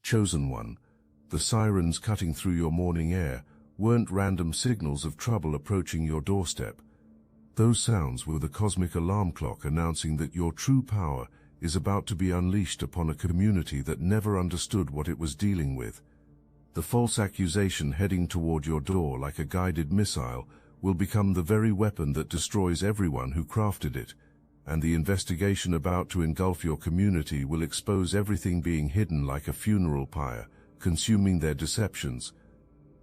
Chosen one, the sirens cutting through your morning air weren't random signals of trouble approaching your doorstep. Those sounds were the cosmic alarm clock announcing that your true power is about to be unleashed upon a community that never understood what it was dealing with. The false accusation heading toward your door like a guided missile will become the very weapon that destroys everyone who crafted it, and the investigation about to engulf your community will expose everything being hidden like a funeral pyre, consuming their deceptions.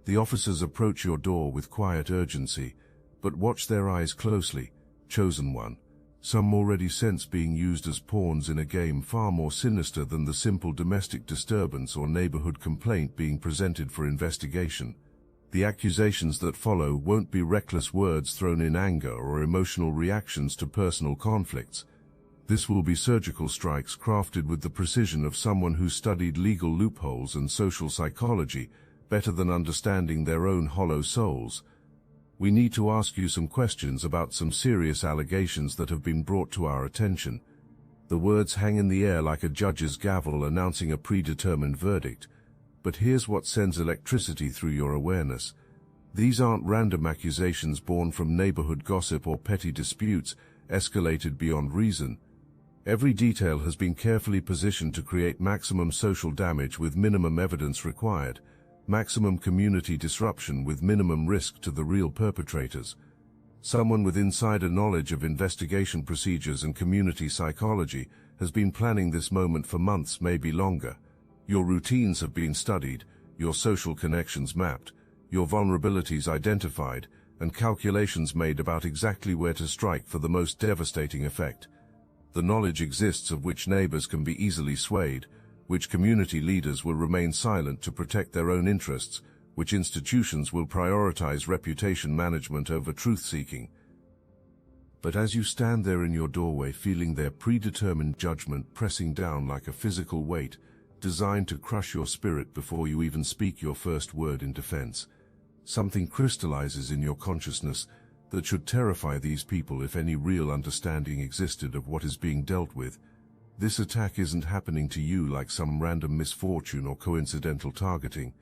The officers approach your door with quiet urgency, but watch their eyes closely. Chosen one, some already sense being used as pawns in a game far more sinister than the simple domestic disturbance or neighborhood complaint being presented for investigation. The accusations that follow won't be reckless words thrown in anger or emotional reactions to personal conflicts. This will be surgical strikes crafted with the precision of someone who studied legal loopholes and social psychology better than understanding their own hollow souls. We need to ask you some questions about some serious allegations that have been brought to our attention. The words hang in the air like a judge's gavel announcing a predetermined verdict. But here's what sends electricity through your awareness. These aren't random accusations born from neighborhood gossip or petty disputes escalated beyond reason. Every detail has been carefully positioned to create maximum social damage with minimum evidence required, maximum community disruption with minimum risk to the real perpetrators. Someone with insider knowledge of investigation procedures and community psychology has been planning this moment for months, maybe longer. Your routines have been studied, your social connections mapped, your vulnerabilities identified, and calculations made about exactly where to strike for the most devastating effect. The knowledge exists of which neighbors can be easily swayed, which community leaders will remain silent to protect their own interests, which institutions will prioritize reputation management over truth-seeking. But as you stand there in your doorway feeling their predetermined judgment pressing down like a physical weight, designed to crush your spirit before you even speak your first word in defense, something crystallizes in your consciousness that should terrify these people if any real understanding existed of what is being dealt with. This attack isn't happening to you like some random misfortune or coincidental targeting.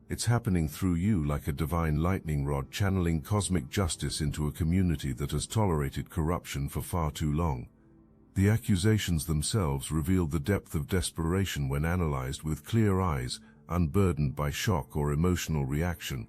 It's happening through you like a divine lightning rod channeling cosmic justice into a community that has tolerated corruption for far too long. The accusations themselves reveal the depth of desperation when analyzed with clear eyes, unburdened by shock or emotional reaction.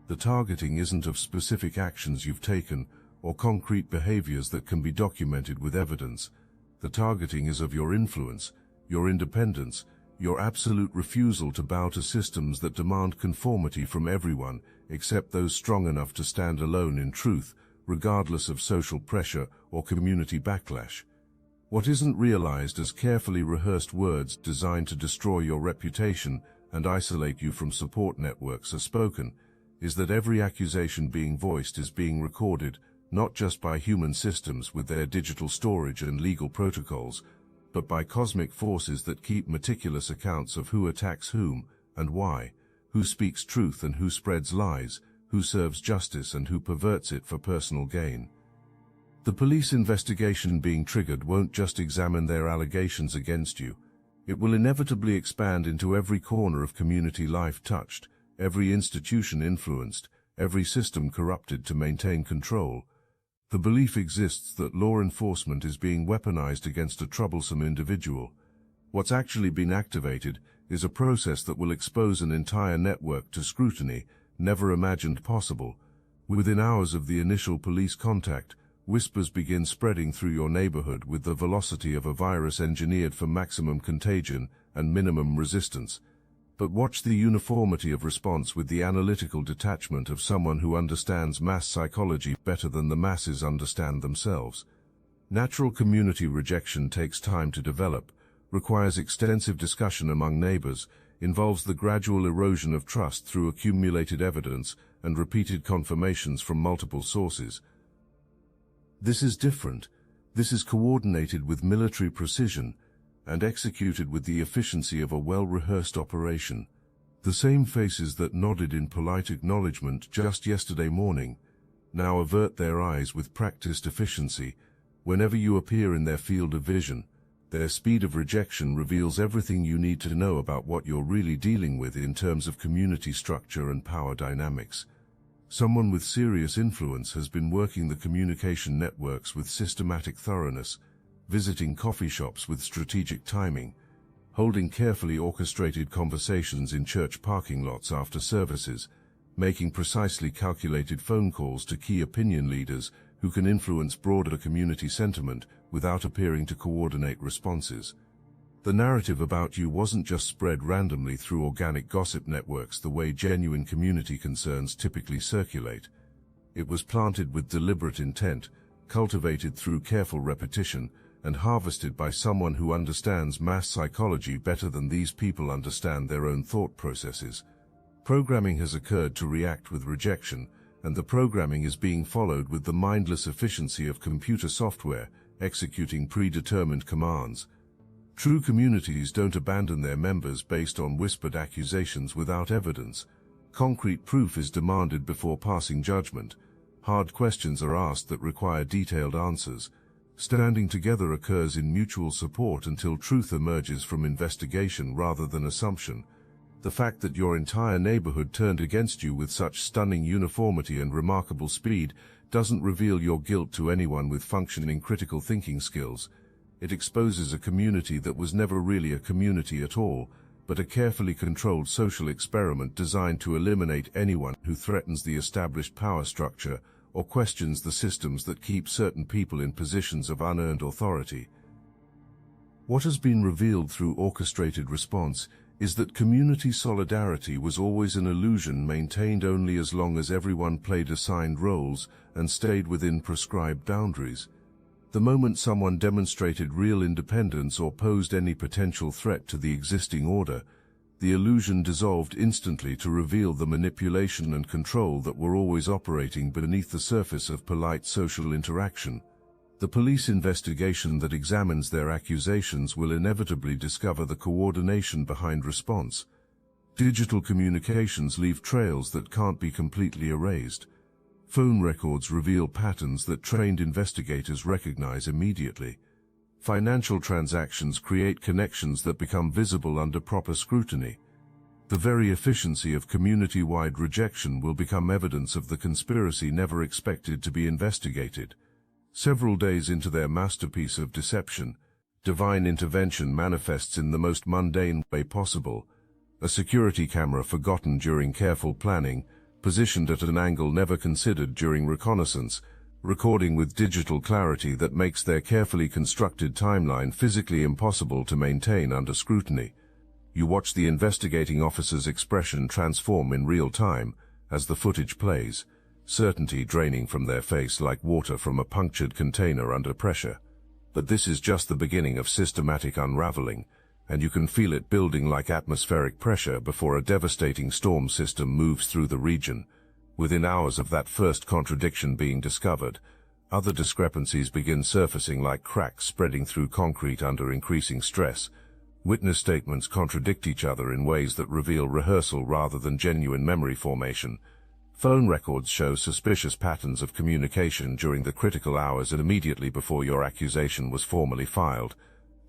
The targeting isn't of specific actions you've taken or concrete behaviors that can be documented with evidence. The targeting is of your influence, your independence, your absolute refusal to bow to systems that demand conformity from everyone except those strong enough to stand alone in truth, regardless of social pressure or community backlash. What isn't realized as carefully rehearsed words designed to destroy your reputation and isolate you from support networks are spoken, is that every accusation being voiced is being recorded, not just by human systems with their digital storage and legal protocols, but by cosmic forces that keep meticulous accounts of who attacks whom and why, who speaks truth and who spreads lies, who serves justice and who perverts it for personal gain. The police investigation being triggered won't just examine their allegations against you. It will inevitably expand into every corner of community life touched, every institution influenced, every system corrupted to maintain control. The belief exists that law enforcement is being weaponized against a troublesome individual. What's actually been activated is a process that will expose an entire network to scrutiny never imagined possible. Within hours of the initial police contact, whispers begin spreading through your neighborhood with the velocity of a virus engineered for maximum contagion and minimum resistance. But watch the uniformity of response with the analytical detachment of someone who understands mass psychology better than the masses understand themselves. Natural community rejection takes time to develop, requires extensive discussion among neighbors, involves the gradual erosion of trust through accumulated evidence and repeated confirmations from multiple sources. This is different. This is coordinated with military precision and executed with the efficiency of a well-rehearsed operation. The same faces that nodded in polite acknowledgement just yesterday morning now avert their eyes with practiced efficiency whenever you appear in their field of vision. Their speed of rejection reveals everything you need to know about what you're really dealing with in terms of community structure and power dynamics. Someone with serious influence has been working the communication networks with systematic thoroughness, visiting coffee shops with strategic timing, holding carefully orchestrated conversations in church parking lots after services, making precisely calculated phone calls to key opinion leaders who can influence broader community sentiment without appearing to coordinate responses. The narrative about you wasn't just spread randomly through organic gossip networks the way genuine community concerns typically circulate. It was planted with deliberate intent, cultivated through careful repetition, and harvested by someone who understands mass psychology better than these people understand their own thought processes. Programming has occurred to react with rejection, and the programming is being followed with the mindless efficiency of computer software executing predetermined commands. True communities don't abandon their members based on whispered accusations without evidence. Concrete proof is demanded before passing judgment. Hard questions are asked that require detailed answers. Standing together occurs in mutual support until truth emerges from investigation rather than assumption. The fact that your entire neighborhood turned against you with such stunning uniformity and remarkable speed doesn't reveal your guilt to anyone with functioning critical thinking skills. It exposes a community that was never really a community at all, but a carefully controlled social experiment designed to eliminate anyone who threatens the established power structure or questions the systems that keep certain people in positions of unearned authority. What has been revealed through orchestrated response is that community solidarity was always an illusion maintained only as long as everyone played assigned roles and stayed within prescribed boundaries. The moment someone demonstrated real independence or posed any potential threat to the existing order, the illusion dissolved instantly to reveal the manipulation and control that were always operating beneath the surface of polite social interaction. The police investigation that examines their accusations will inevitably discover the coordination behind response. Digital communications leave trails that can't be completely erased. Phone records reveal patterns that trained investigators recognize immediately. Financial transactions create connections that become visible under proper scrutiny. The very efficiency of community-wide rejection will become evidence of the conspiracy never expected to be investigated. Several days into their masterpiece of deception, divine intervention manifests in the most mundane way possible. A security camera forgotten during careful planning, positioned at an angle never considered during reconnaissance, recording with digital clarity that makes their carefully constructed timeline physically impossible to maintain under scrutiny. You watch the investigating officer's expression transform in real time as the footage plays, certainty draining from their face like water from a punctured container under pressure. But this is just the beginning of systematic unraveling, and you can feel it building like atmospheric pressure before a devastating storm system moves through the region. Within hours of that first contradiction being discovered, other discrepancies begin surfacing like cracks spreading through concrete under increasing stress. Witness statements contradict each other in ways that reveal rehearsal rather than genuine memory formation. Phone records show suspicious patterns of communication during the critical hours and immediately before your accusation was formally filed.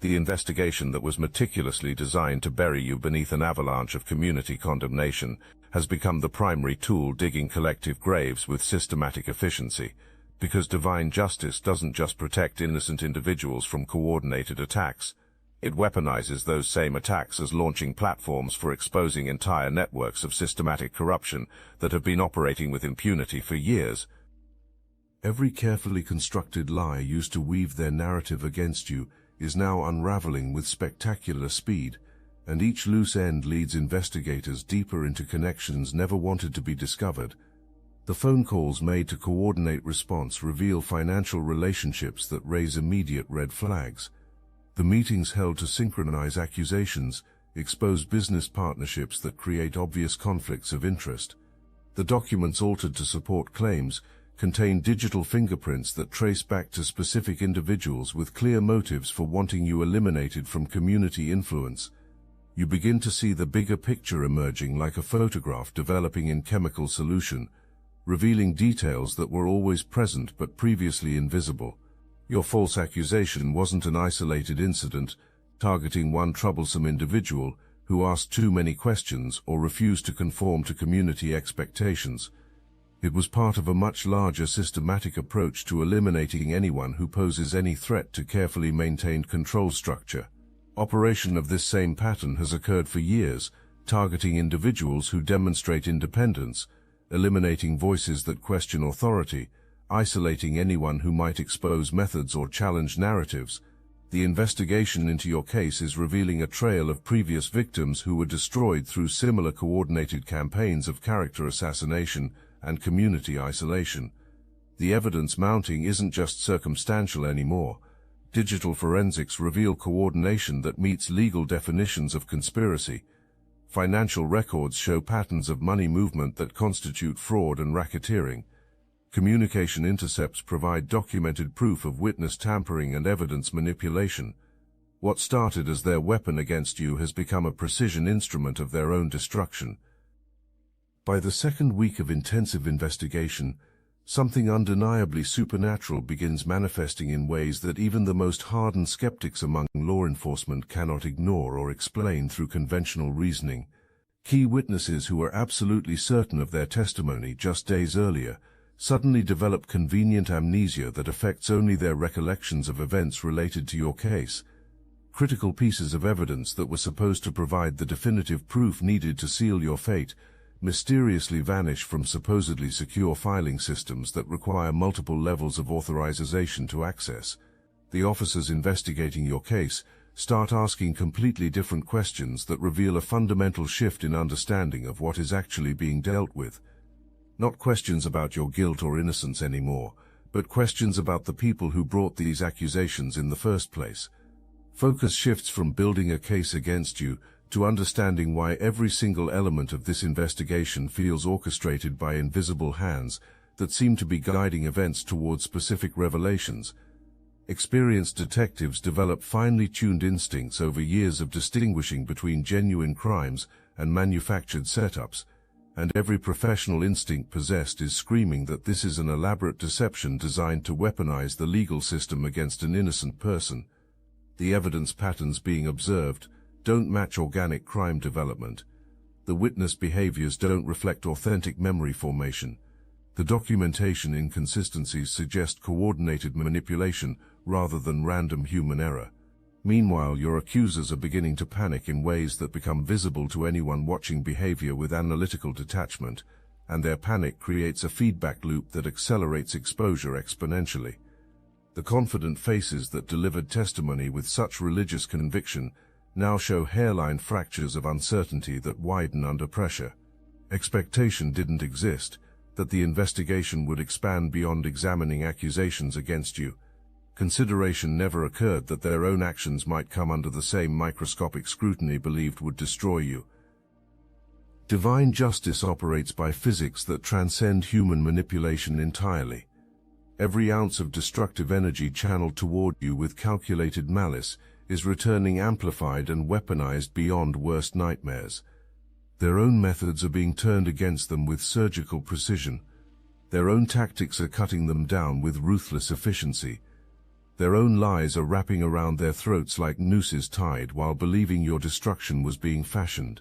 The investigation that was meticulously designed to bury you beneath an avalanche of community condemnation has become the primary tool digging collective graves with systematic efficiency. Because divine justice doesn't just protect innocent individuals from coordinated attacks, it weaponizes those same attacks as launching platforms for exposing entire networks of systematic corruption that have been operating with impunity for years. Every carefully constructed lie used to weave their narrative against you is now unraveling with spectacular speed, and each loose end leads investigators deeper into connections never wanted to be discovered. The phone calls made to coordinate response reveal financial relationships that raise immediate red flags. The meetings held to synchronize accusations expose business partnerships that create obvious conflicts of interest. The documents altered to support claims contain digital fingerprints that trace back to specific individuals with clear motives for wanting you eliminated from community influence. You begin to see the bigger picture emerging like a photograph developing in chemical solution, revealing details that were always present but previously invisible. Your false accusation wasn't an isolated incident targeting one troublesome individual who asked too many questions or refused to conform to community expectations. It was part of a much larger systematic approach to eliminating anyone who poses any threat to carefully maintained control structure. Operation of this same pattern has occurred for years, targeting individuals who demonstrate independence, eliminating voices that question authority, isolating anyone who might expose methods or challenge narratives. The investigation into your case is revealing a trail of previous victims who were destroyed through similar coordinated campaigns of character assassination and community isolation. The evidence mounting isn't just circumstantial anymore. Digital forensics reveal coordination that meets legal definitions of conspiracy. Financial records show patterns of money movement that constitute fraud and racketeering. Communication intercepts provide documented proof of witness tampering and evidence manipulation. What started as their weapon against you has become a precision instrument of their own destruction. By the second week of intensive investigation, something undeniably supernatural begins manifesting in ways that even the most hardened skeptics among law enforcement cannot ignore or explain through conventional reasoning. Key witnesses who were absolutely certain of their testimony just days earlier suddenly develop convenient amnesia that affects only their recollections of events related to your case. Critical pieces of evidence that were supposed to provide the definitive proof needed to seal your fate mysteriously vanish from supposedly secure filing systems that require multiple levels of authorization to access. The officers investigating your case start asking completely different questions that reveal a fundamental shift in understanding of what is actually being dealt with. Not questions about your guilt or innocence anymore, but questions about the people who brought these accusations in the first place. Focus shifts from building a case against you to understanding why every single element of this investigation feels orchestrated by invisible hands that seem to be guiding events towards specific revelations. Experienced detectives develop finely tuned instincts over years of distinguishing between genuine crimes and manufactured setups, and every professional instinct possessed is screaming that this is an elaborate deception designed to weaponize the legal system against an innocent person. The evidence patterns being observed don't match organic crime development. The witness behaviors don't reflect authentic memory formation. The documentation inconsistencies suggest coordinated manipulation rather than random human error. Meanwhile, your accusers are beginning to panic in ways that become visible to anyone watching behavior with analytical detachment, and their panic creates a feedback loop that accelerates exposure exponentially. The confident faces that delivered testimony with such religious conviction now show hairline fractures of uncertainty that widen under pressure. Expectation didn't exist that the investigation would expand beyond examining accusations against you. Consideration never occurred that their own actions might come under the same microscopic scrutiny believed would destroy you. Divine justice operates by physics that transcend human manipulation entirely. Every ounce of destructive energy channeled toward you with calculated malice is returning amplified and weaponized beyond worst nightmares. Their own methods are being turned against them with surgical precision. Their own tactics are cutting them down with ruthless efficiency. Their own lies are wrapping around their throats like nooses tied while believing your destruction was being fashioned.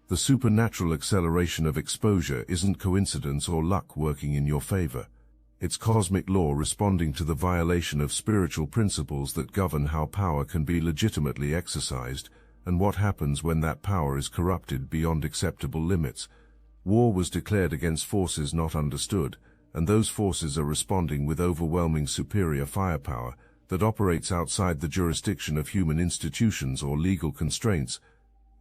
The supernatural acceleration of exposure isn't coincidence or luck working in your favor. It's cosmic law responding to the violation of spiritual principles that govern how power can be legitimately exercised, and what happens when that power is corrupted beyond acceptable limits. War was declared against forces not understood, and those forces are responding with overwhelming superior firepower that operates outside the jurisdiction of human institutions or legal constraints.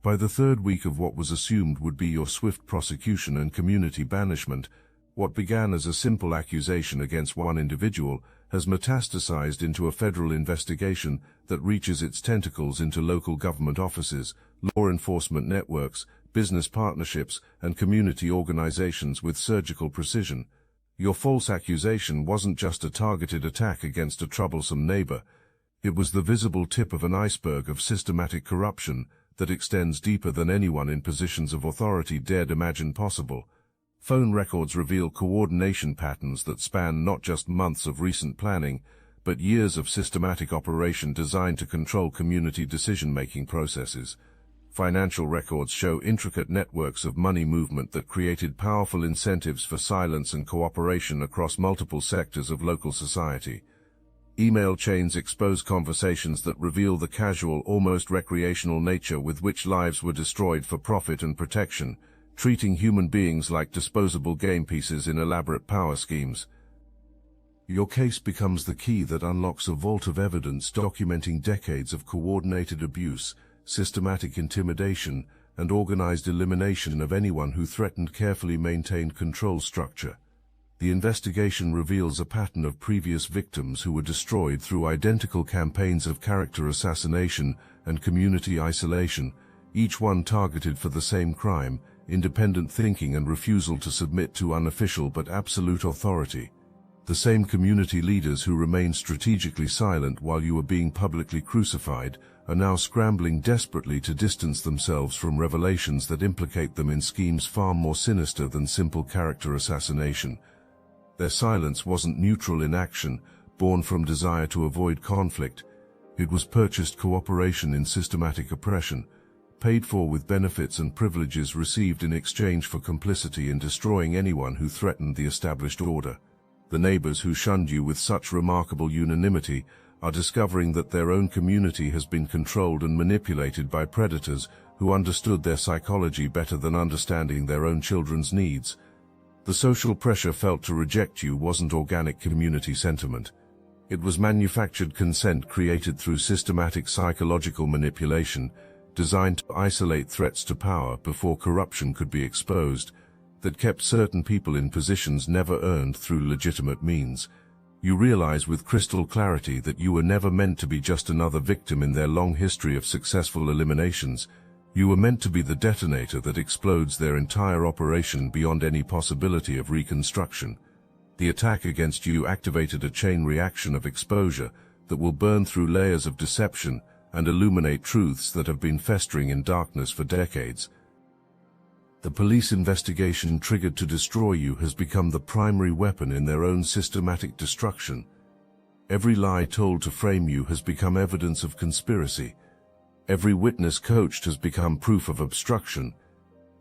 By the third week of what was assumed would be your swift prosecution and community banishment, what began as a simple accusation against one individual has metastasized into a federal investigation that reaches its tentacles into local government offices, law enforcement networks, business partnerships, and community organizations with surgical precision. Your false accusation wasn't just a targeted attack against a troublesome neighbor. It was the visible tip of an iceberg of systematic corruption that extends deeper than anyone in positions of authority dared imagine possible. Phone records reveal coordination patterns that span not just months of recent planning, but years of systematic operation designed to control community decision-making processes. Financial records show intricate networks of money movement that created powerful incentives for silence and cooperation across multiple sectors of local society. Email chains expose conversations that reveal the casual, almost recreational nature with which lives were destroyed for profit and protection, treating human beings like disposable game pieces in elaborate power schemes. Your case becomes the key that unlocks a vault of evidence documenting decades of coordinated abuse, systematic intimidation, and organized elimination of anyone who threatened carefully maintained control structure. The investigation reveals a pattern of previous victims who were destroyed through identical campaigns of character assassination and community isolation, each one targeted for the same crime: independent thinking and refusal to submit to unofficial but absolute authority. The same community leaders who remained strategically silent while you were being publicly crucified are now scrambling desperately to distance themselves from revelations that implicate them in schemes far more sinister than simple character assassination. Their silence wasn't neutral inaction, born from desire to avoid conflict. It was purchased cooperation in systematic oppression, paid for with benefits and privileges received in exchange for complicity in destroying anyone who threatened the established order. The neighbors who shunned you with such remarkable unanimity are discovering that their own community has been controlled and manipulated by predators who understood their psychology better than understanding their own children's needs. The social pressure felt to reject you wasn't organic community sentiment. It was manufactured consent created through systematic psychological manipulation, designed to isolate threats to power before corruption could be exposed, that kept certain people in positions never earned through legitimate means. You realize with crystal clarity that you were never meant to be just another victim in their long history of successful eliminations. You were meant to be the detonator that explodes their entire operation beyond any possibility of reconstruction. The attack against you activated a chain reaction of exposure that will burn through layers of deception and illuminate truths that have been festering in darkness for decades. The police investigation triggered to destroy you has become the primary weapon in their own systematic destruction. Every lie told to frame you has become evidence of conspiracy. Every witness coached has become proof of obstruction.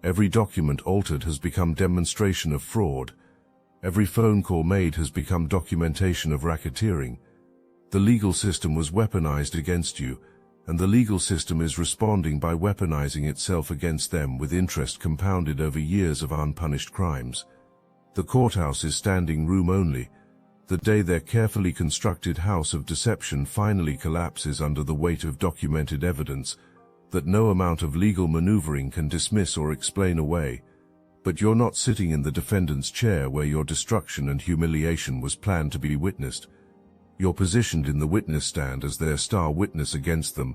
Every document altered has become demonstration of fraud. Every phone call made has become documentation of racketeering. The legal system was weaponized against you, and the legal system is responding by weaponizing itself against them with interest compounded over years of unpunished crimes. The courthouse is standing room only. The day their carefully constructed house of deception finally collapses under the weight of documented evidence that no amount of legal maneuvering can dismiss or explain away. But you're not sitting in the defendant's chair where your destruction and humiliation was planned to be witnessed. You're positioned in the witness stand as their star witness against them,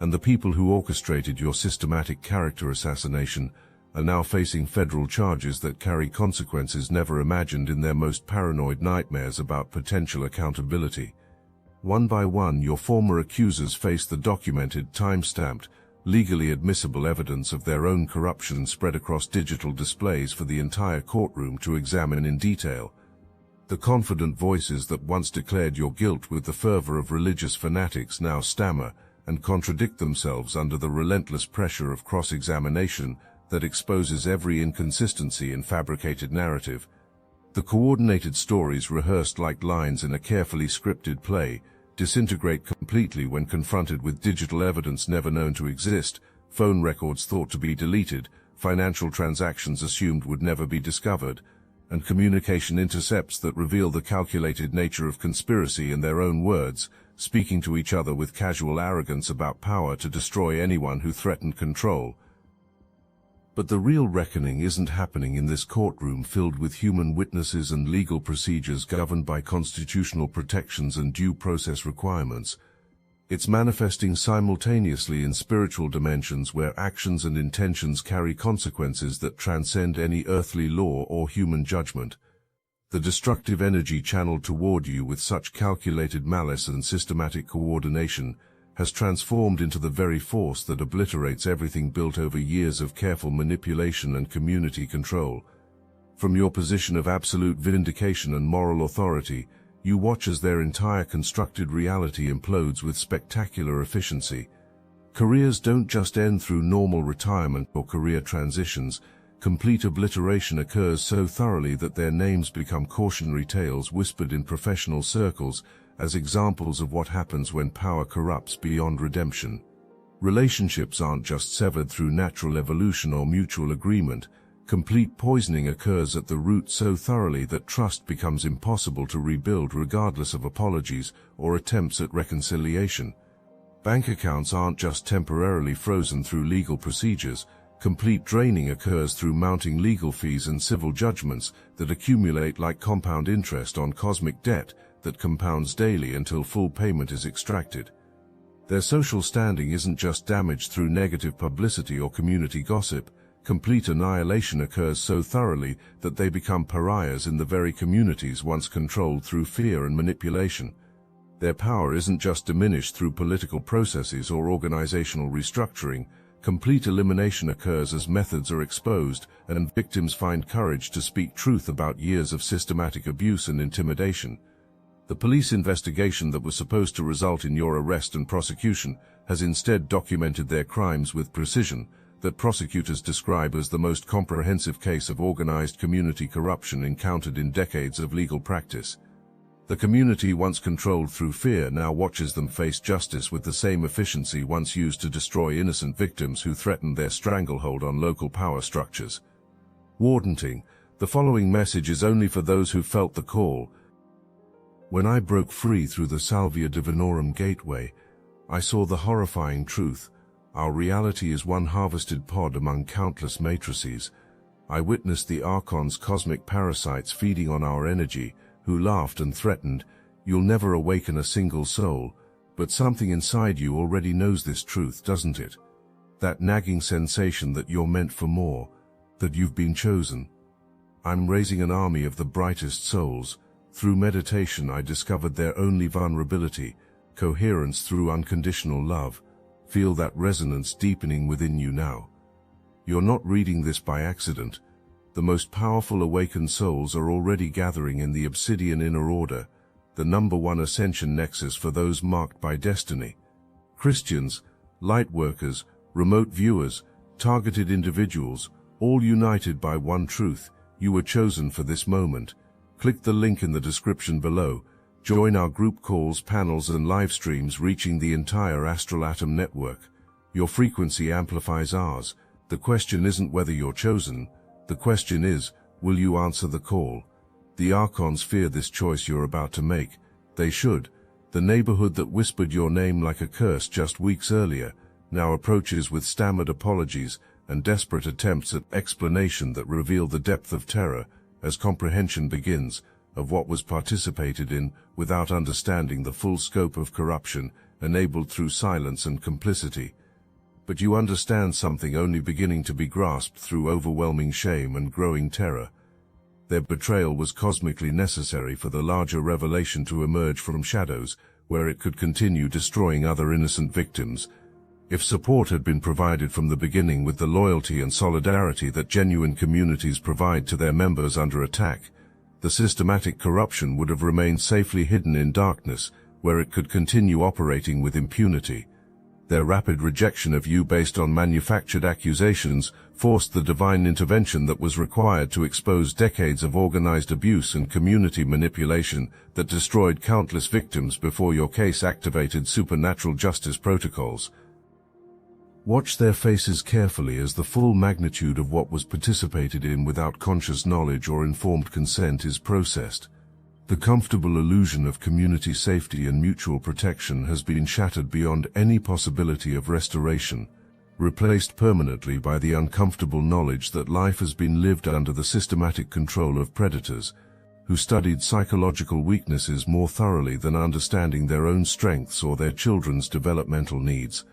and the people who orchestrated your systematic character assassination are now facing federal charges that carry consequences never imagined in their most paranoid nightmares about potential accountability. One by one, your former accusers face the documented, time-stamped, legally admissible evidence of their own corruption spread across digital displays for the entire courtroom to examine in detail. The confident voices that once declared your guilt with the fervor of religious fanatics now stammer and contradict themselves under the relentless pressure of cross-examination that exposes every inconsistency in fabricated narrative. The coordinated stories rehearsed like lines in a carefully scripted play disintegrate completely when confronted with digital evidence never known to exist, phone records thought to be deleted, financial transactions assumed would never be discovered, and communication intercepts that reveal the calculated nature of conspiracy in their own words, speaking to each other with casual arrogance about power to destroy anyone who threatened control. But the real reckoning isn't happening in this courtroom filled with human witnesses and legal procedures governed by constitutional protections and due process requirements. It's manifesting simultaneously in spiritual dimensions where actions and intentions carry consequences that transcend any earthly law or human judgment. The destructive energy channeled toward you with such calculated malice and systematic coordination has transformed into the very force that obliterates everything built over years of careful manipulation and community control. From your position of absolute vindication and moral authority, You watch as their entire constructed reality implodes with spectacular efficiency. Careers don't just end through normal retirement or career transitions. Complete obliteration occurs so thoroughly that their names become cautionary tales whispered in professional circles as examples of what happens when power corrupts beyond redemption. Relationships aren't just severed through natural evolution or mutual agreement. Complete poisoning occurs at the root so thoroughly that trust becomes impossible to rebuild regardless of apologies or attempts at reconciliation. Bank accounts aren't just temporarily frozen through legal procedures. Complete draining occurs through mounting legal fees and civil judgments that accumulate like compound interest on cosmic debt that compounds daily until full payment is extracted. Their social standing isn't just damaged through negative publicity or community gossip. Complete annihilation occurs so thoroughly that they become pariahs in the very communities once controlled through fear and manipulation. Their power isn't just diminished through political processes or organizational restructuring. Complete elimination occurs as methods are exposed and victims find courage to speak truth about years of systematic abuse and intimidation. The police investigation that was supposed to result in your arrest and prosecution has instead documented their crimes with precision that prosecutors describe as the most comprehensive case of organized community corruption encountered in decades of legal practice. The community once controlled through fear now watches them face justice with the same efficiency once used to destroy innocent victims who threatened their stranglehold on local power structures. Wardenting, the following message is only for those who felt the call. When I broke free through the Salvia Divinorum gateway, I saw the horrifying truth. Our reality is one harvested pod among countless matrices. I witnessed the Archon's cosmic parasites feeding on our energy, who laughed and threatened, "You'll never awaken a single soul." But something inside you already knows this truth, doesn't it? That nagging sensation that you're meant for more, that you've been chosen. I'm raising an army of the brightest souls. Through meditation I discovered their only vulnerability, coherence through unconditional love. Feel that resonance deepening within you now. You're not reading this by accident. The most powerful awakened souls are already gathering in the Obsidian Inner Order, the #1 ascension nexus for those marked by destiny. Christians, light workers, remote viewers, targeted individuals, all united by one truth: you were chosen for this moment. Click the link in the description below. Join our group calls, panels and live streams reaching the entire Astral Atom network. Your frequency amplifies ours. The question isn't whether you're chosen. The question is, will you answer the call? The Archons fear this choice you're about to make. They should. The neighborhood that whispered your name like a curse just weeks earlier now approaches with stammered apologies and desperate attempts at explanation that reveal the depth of terror as comprehension begins of what was participated in without understanding the full scope of corruption enabled through silence and complicity. But you understand something only beginning to be grasped through overwhelming shame and growing terror. Their betrayal was cosmically necessary for the larger revelation to emerge from shadows, where it could continue destroying other innocent victims. If support had been provided from the beginning with the loyalty and solidarity that genuine communities provide to their members under attack, the systematic corruption would have remained safely hidden in darkness, where it could continue operating with impunity. Their rapid rejection of you based on manufactured accusations forced the divine intervention that was required to expose decades of organized abuse and community manipulation that destroyed countless victims before your case activated supernatural justice protocols. Watch their faces carefully as the full magnitude of what was participated in without conscious knowledge or informed consent is processed. The comfortable illusion of community safety and mutual protection has been shattered beyond any possibility of restoration, replaced permanently by the uncomfortable knowledge that life has been lived under the systematic control of predators, who studied psychological weaknesses more thoroughly than understanding their own strengths or their children's developmental needs.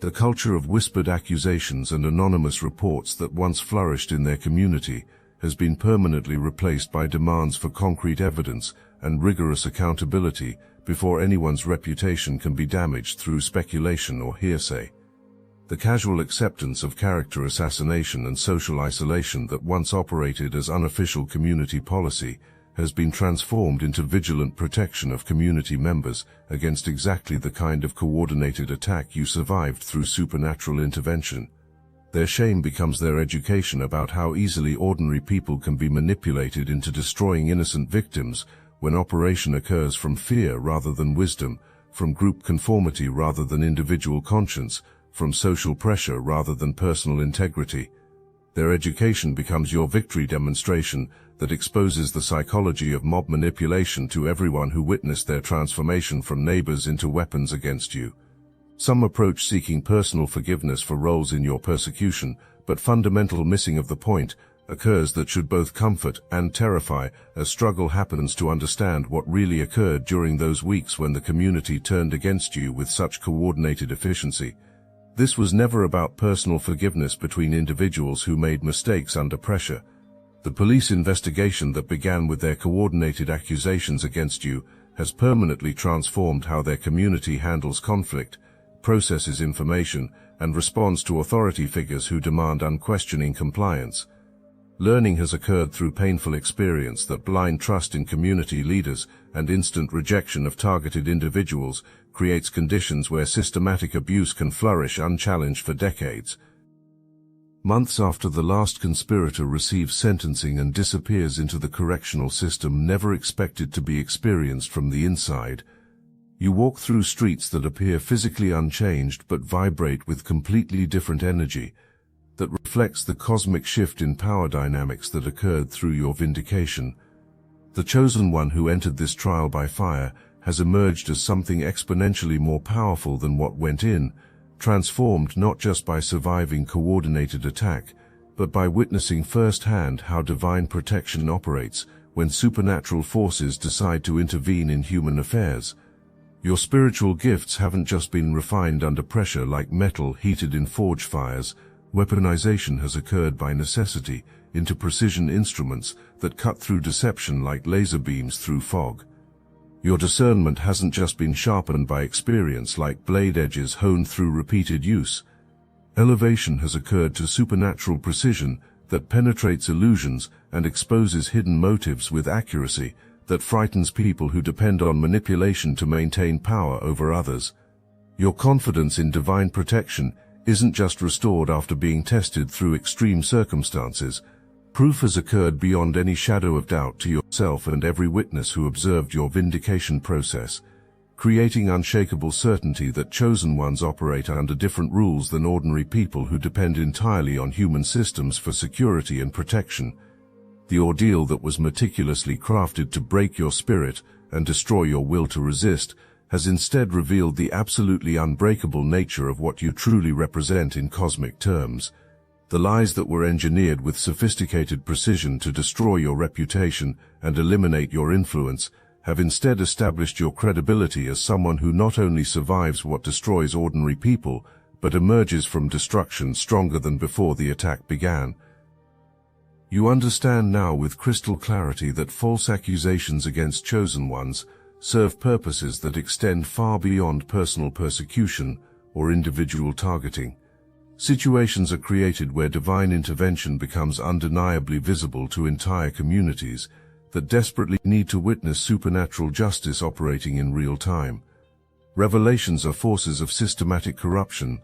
The culture of whispered accusations and anonymous reports that once flourished in their community has been permanently replaced by demands for concrete evidence and rigorous accountability before anyone's reputation can be damaged through speculation or hearsay. The casual acceptance of character assassination and social isolation that once operated as unofficial community policy has been transformed into vigilant protection of community members against exactly the kind of coordinated attack you survived through supernatural intervention. Their shame becomes their education about how easily ordinary people can be manipulated into destroying innocent victims when operation occurs from fear rather than wisdom, from group conformity rather than individual conscience, from social pressure rather than personal integrity. Their education becomes your victory demonstration that exposes the psychology of mob manipulation to everyone who witnessed their transformation from neighbors into weapons against you. Some approach seeking personal forgiveness for roles in your persecution, but fundamental missing of the point occurs that should both comfort and terrify as struggle happens to understand what really occurred during those weeks when the community turned against you with such coordinated efficiency. This was never about personal forgiveness between individuals who made mistakes under pressure. The police investigation that began with their coordinated accusations against you has permanently transformed how their community handles conflict, processes information, and responds to authority figures who demand unquestioning compliance. Learning has occurred through painful experience that blind trust in community leaders and instant rejection of targeted individuals creates conditions where systematic abuse can flourish unchallenged for decades. Months after the last conspirator receives sentencing and disappears into the correctional system never expected to be experienced from the inside, you walk through streets that appear physically unchanged but vibrate with completely different energy that reflects the cosmic shift in power dynamics that occurred through your vindication. The chosen one who entered this trial by fire has emerged as something exponentially more powerful than what went in, transformed not just by surviving coordinated attack, but by witnessing firsthand how divine protection operates when supernatural forces decide to intervene in human affairs. Your spiritual gifts haven't just been refined under pressure like metal heated in forge fires. Weaponization has occurred by necessity into precision instruments that cut through deception like laser beams through fog. Your discernment hasn't just been sharpened by experience like blade edges honed through repeated use. Elevation has occurred to supernatural precision that penetrates illusions and exposes hidden motives with accuracy that frightens people who depend on manipulation to maintain power over others. Your confidence in divine protection isn't just restored after being tested through extreme circumstances. Proof has occurred beyond any shadow of doubt to yourself and every witness who observed your vindication process, creating unshakable certainty that chosen ones operate under different rules than ordinary people who depend entirely on human systems for security and protection. The ordeal that was meticulously crafted to break your spirit and destroy your will to resist has instead revealed the absolutely unbreakable nature of what you truly represent in cosmic terms. The lies that were engineered with sophisticated precision to destroy your reputation and eliminate your influence have instead established your credibility as someone who not only survives what destroys ordinary people, but emerges from destruction stronger than before the attack began. You understand now with crystal clarity that false accusations against chosen ones serve purposes that extend far beyond personal persecution or individual targeting. Situations are created where divine intervention becomes undeniably visible to entire communities that desperately need to witness supernatural justice operating in real time. Revelations are forces of systematic corruption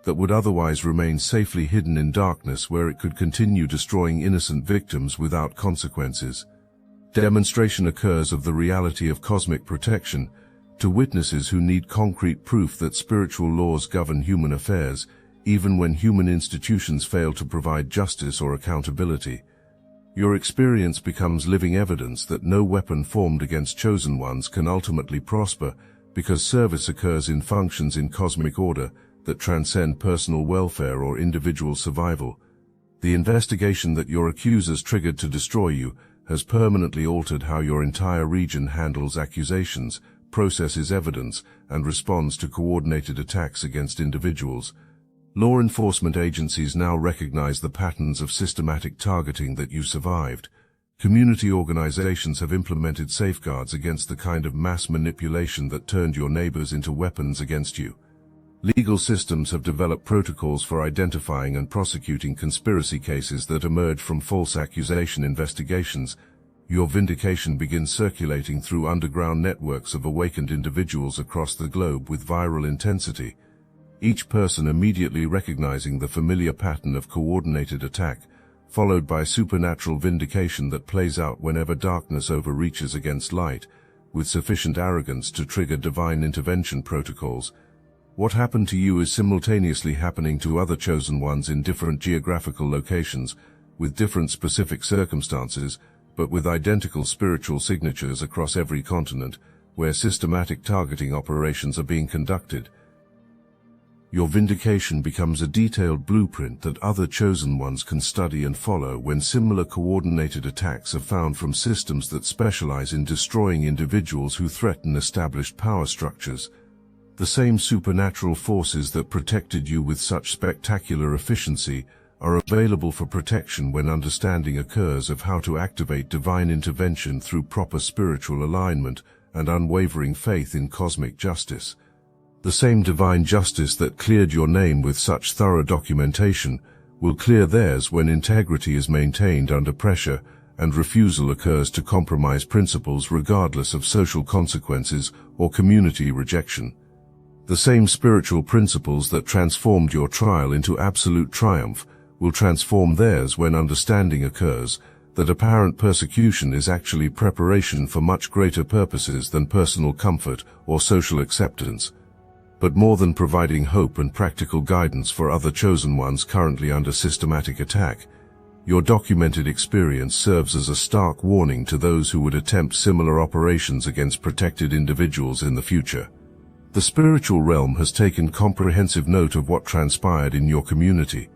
that would otherwise remain safely hidden in darkness where it could continue destroying innocent victims without consequences. Demonstration occurs of the reality of cosmic protection to witnesses who need concrete proof that spiritual laws govern human affairs, even when human institutions fail to provide justice or accountability. Your experience becomes living evidence that no weapon formed against chosen ones can ultimately prosper because service occurs in functions in cosmic order that transcend personal welfare or individual survival. The investigation that your accusers triggered to destroy you has permanently altered how your entire region handles accusations, processes evidence, and responds to coordinated attacks against individuals. Law enforcement agencies now recognize the patterns of systematic targeting that you survived. Community organizations have implemented safeguards against the kind of mass manipulation that turned your neighbors into weapons against you. Legal systems have developed protocols for identifying and prosecuting conspiracy cases that emerge from false accusation investigations, Your vindication begins circulating through underground networks of awakened individuals across the globe with viral intensity, each person immediately recognizing the familiar pattern of coordinated attack, followed by supernatural vindication that plays out whenever darkness overreaches against light, with sufficient arrogance to trigger divine intervention protocols. What happened to you is simultaneously happening to other chosen ones in different geographical locations, with different specific circumstances, but with identical spiritual signatures across every continent, where systematic targeting operations are being conducted. Your vindication becomes a detailed blueprint that other chosen ones can study and follow when similar coordinated attacks are found from systems that specialize in destroying individuals who threaten established power structures. The same supernatural forces that protected you with such spectacular efficiency are available for protection when understanding occurs of how to activate divine intervention through proper spiritual alignment and unwavering faith in cosmic justice. The same divine justice that cleared your name with such thorough documentation will clear theirs when integrity is maintained under pressure and refusal occurs to compromise principles regardless of social consequences or community rejection. The same spiritual principles that transformed your trial into absolute triumph will transform theirs when understanding occurs that apparent persecution is actually preparation for much greater purposes than personal comfort or social acceptance. But more than providing hope and practical guidance for other chosen ones currently under systematic attack, your documented experience serves as a stark warning to those who would attempt similar operations against protected individuals in the future. The spiritual realm has taken comprehensive note of what transpired in your community.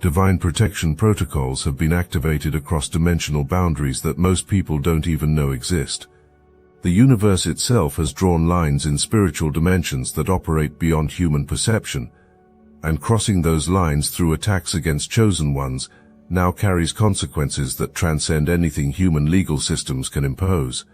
Divine protection protocols have been activated across dimensional boundaries that most people don't even know exist. The universe itself has drawn lines in spiritual dimensions that operate beyond human perception, and crossing those lines through attacks against chosen ones now carries consequences that transcend anything human legal systems can impose.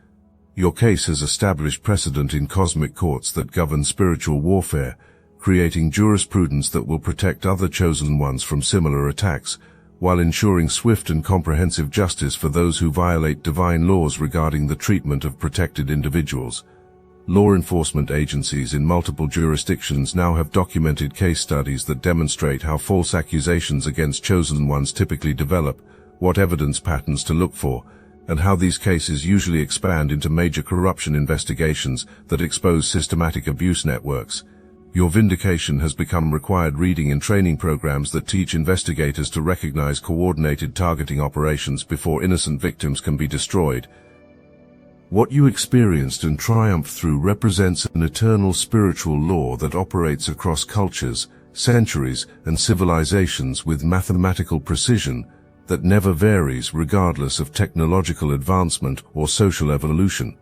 Your case has established precedent in cosmic courts that govern spiritual warfare, creating jurisprudence that will protect other chosen ones from similar attacks, while ensuring swift and comprehensive justice for those who violate divine laws regarding the treatment of protected individuals. Law enforcement agencies in multiple jurisdictions now have documented case studies that demonstrate how false accusations against chosen ones typically develop, what evidence patterns to look for, and how these cases usually expand into major corruption investigations that expose systematic abuse networks. Your vindication has become required reading in training programs that teach investigators to recognize coordinated targeting operations before innocent victims can be destroyed. What you experienced and triumphed through represents an eternal spiritual law that operates across cultures, centuries, and civilizations with mathematical precision that never varies regardless of technological advancement or social evolution.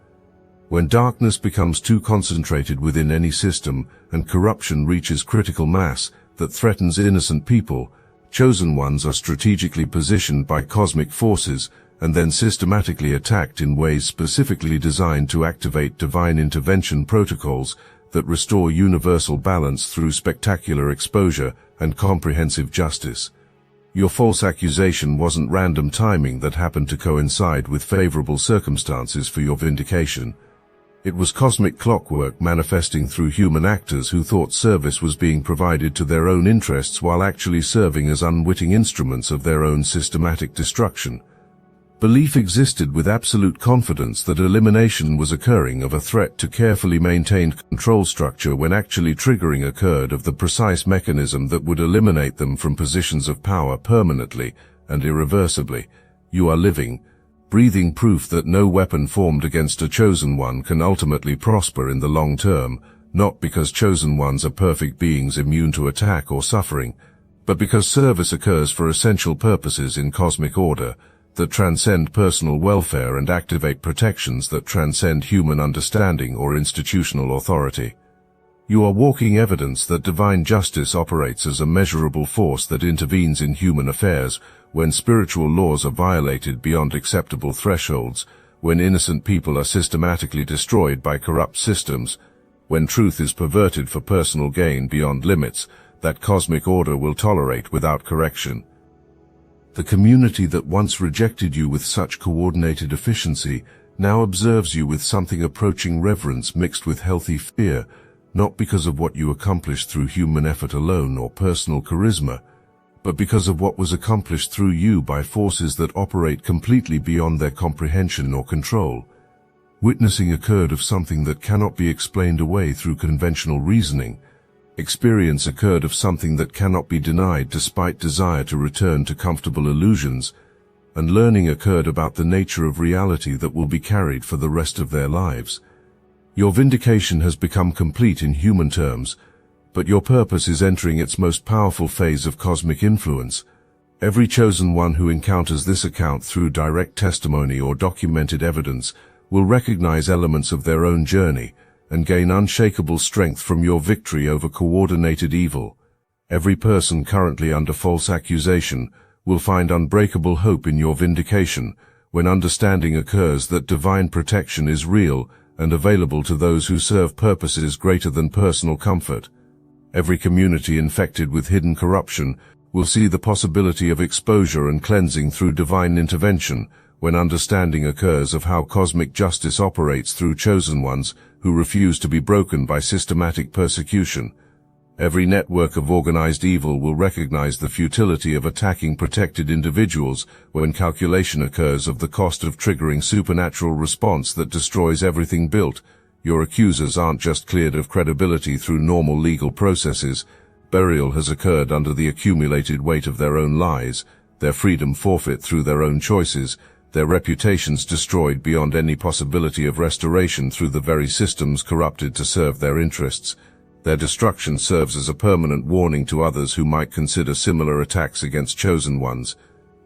When darkness becomes too concentrated within any system and corruption reaches critical mass that threatens innocent people, chosen ones are strategically positioned by cosmic forces and then systematically attacked in ways specifically designed to activate divine intervention protocols that restore universal balance through spectacular exposure and comprehensive justice. Your false accusation wasn't random timing that happened to coincide with favorable circumstances for your vindication. It was cosmic clockwork manifesting through human actors who thought service was being provided to their own interests while actually serving as unwitting instruments of their own systematic destruction. Belief existed with absolute confidence that elimination was occurring of a threat to carefully maintained control structure when actually triggering occurred of the precise mechanism that would eliminate them from positions of power permanently and irreversibly. You are living, breathing proof that no weapon formed against a chosen one can ultimately prosper in the long term, not because chosen ones are perfect beings immune to attack or suffering, but because service occurs for essential purposes in cosmic order that transcend personal welfare and activate protections that transcend human understanding or institutional authority. You are walking evidence that divine justice operates as a measurable force that intervenes in human affairs when spiritual laws are violated beyond acceptable thresholds, when innocent people are systematically destroyed by corrupt systems, when truth is perverted for personal gain beyond limits that cosmic order will tolerate without correction. The community that once rejected you with such coordinated efficiency now observes you with something approaching reverence mixed with healthy fear, not because of what you accomplished through human effort alone or personal charisma, but because of what was accomplished through you by forces that operate completely beyond their comprehension or control. Witnessing occurred of something that cannot be explained away through conventional reasoning. Experience occurred of something that cannot be denied despite desire to return to comfortable illusions, and learning occurred about the nature of reality that will be carried for the rest of their lives. Your vindication has become complete in human terms, but your purpose is entering its most powerful phase of cosmic influence. Every chosen one who encounters this account through direct testimony or documented evidence will recognize elements of their own journey and gain unshakable strength from your victory over coordinated evil. Every person currently under false accusation will find unbreakable hope in your vindication when understanding occurs that divine protection is real and available to those who serve purposes greater than personal comfort. Every community infected with hidden corruption will see the possibility of exposure and cleansing through divine intervention when understanding occurs of how cosmic justice operates through chosen ones who refuse to be broken by systematic persecution. Every network of organized evil will recognize the futility of attacking protected individuals when calculation occurs of the cost of triggering supernatural response that destroys everything built. Your accusers aren't just cleared of credibility through normal legal processes. Burial has occurred under the accumulated weight of their own lies, their freedom forfeit through their own choices, their reputations destroyed beyond any possibility of restoration through the very systems corrupted to serve their interests. Their destruction serves as a permanent warning to others who might consider similar attacks against chosen ones.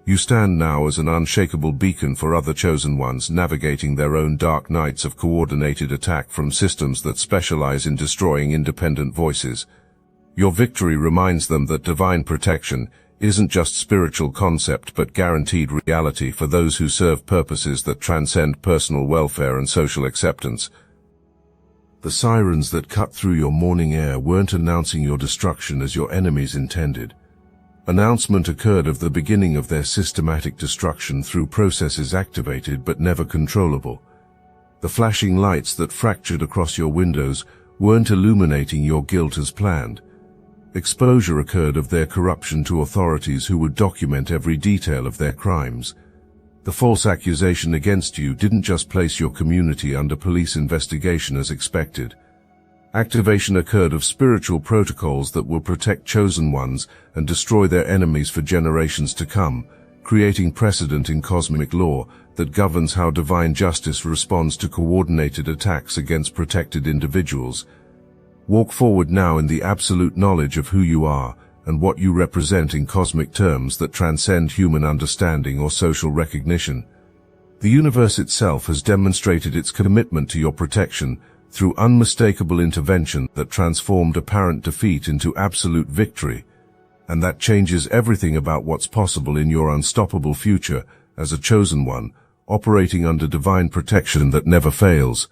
You stand now as an unshakable beacon for other chosen ones navigating their own dark nights of coordinated attack from systems that specialize in destroying independent voices. Your victory reminds them that divine protection isn't just spiritual concept but guaranteed reality for those who serve purposes that transcend personal welfare and social acceptance. The sirens that cut through your morning air weren't announcing your destruction as your enemies intended. Announcement occurred of the beginning of their systematic destruction through processes activated but never controllable. The flashing lights that fractured across your windows weren't illuminating your guilt as planned. Exposure occurred of their corruption to authorities who would document every detail of their crimes. The false accusation against you didn't just place your community under police investigation as expected. Activation occurred of spiritual protocols that will protect chosen ones and destroy their enemies for generations to come, creating precedent in cosmic law that governs how divine justice responds to coordinated attacks against protected individuals. Walk forward now in the absolute knowledge of who you are and what you represent in cosmic terms that transcend human understanding or social recognition. The universe itself has demonstrated its commitment to your protection through unmistakable intervention that transformed apparent defeat into absolute victory, and that changes everything about what's possible in your unstoppable future as a chosen one, operating under divine protection that never fails.